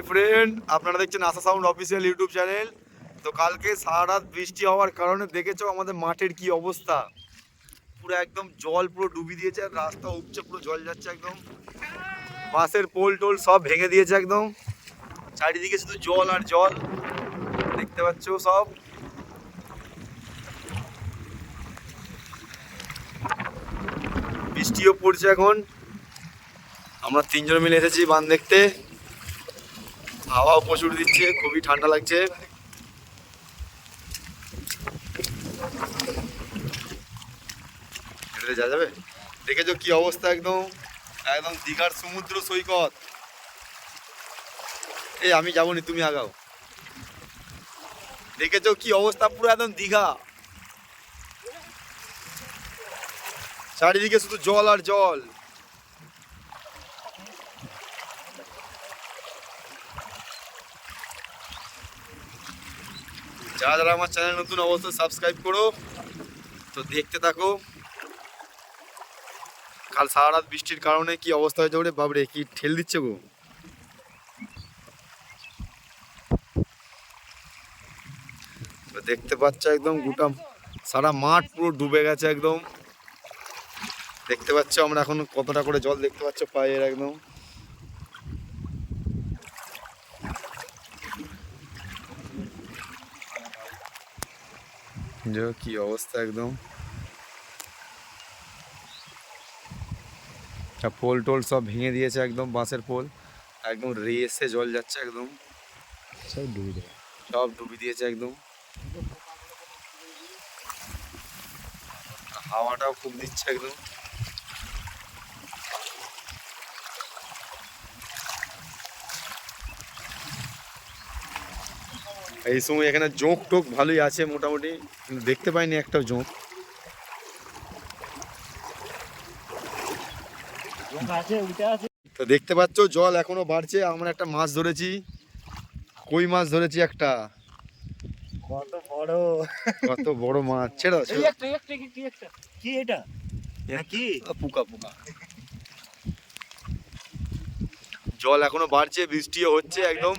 Friend, আপনারা দেখছেন আশা sound official YouTube channel. তো কালকে সারা রাত বৃষ্টি হওয়ার কারণে দেখেছো আমাদের মাঠের কি অবস্থা, পুরো একদম জল পুরো ডুবি দিয়েছে, আর রাস্তা উপচে পুরো জল যাচ্ছে একদম। বাসের পোল টোল সব ভেঙে দিয়েছে একদম, চারিদিকে শুধু জল আর জল দেখতে পাচ্ছ সব। বৃষ্টিও পড়ছে এখন। আমরা তিনজন মিলে এসেছি বান দেখতে, হাওয়াও প্রচুর দিচ্ছে, খুবই ঠান্ডা লাগছে। যা যাবে দেখেছো কি অবস্থা, একদম একদম দীঘার সমুদ্র সৈকত। এই আমি যাবনি, তুমি আগাও। দেখেছো কি অবস্থা, পুরো একদম দীঘা, চারিদিকে শুধু জল আর জল। যারা যারা আমার চ্যানেল নতুন অবশ্যই সাবস্ক্রাইব করো। তো দেখতে থাকো কাল সারা রাত বৃষ্টির কারণে কি অবস্থা হয়েছে। ওরে বাবরে, কি ঠেল দিচ্ছে গো। দেখতে পাচ্ছ একদম গোটা সারা মাঠ পুরো ডুবে গেছে একদম। দেখতে পাচ্ছ আমরা এখন কতটা করে জল দেখতে পাচ্ছ পায়ের একদম। কি অবস্থা একদম, পোল টোল সব ভেঙে দিয়েছে একদম, বাঁশের পোল একদম রেসে জল যাচ্ছে একদম, সব ডুবি দিয়েছে একদম। হাওয়াটাও খুব দিচ্ছে একদম। এই সময় এখানে জোঁক টোক ভালোই আছে মোটামুটি, কিন্তু দেখতে পাইনি একটাও জোঁক। তো দেখতে পাচ্ছ জল এখনো বাড়ছে। আমরা একটা মাছ ধরেছি, কই মাছ ধরেছি একটা। কত বড় মাছ, ছেড়ে কি এটা কি পোকা পোকা। জল এখনো বাড়ছে, বৃষ্টিও হচ্ছে একদম।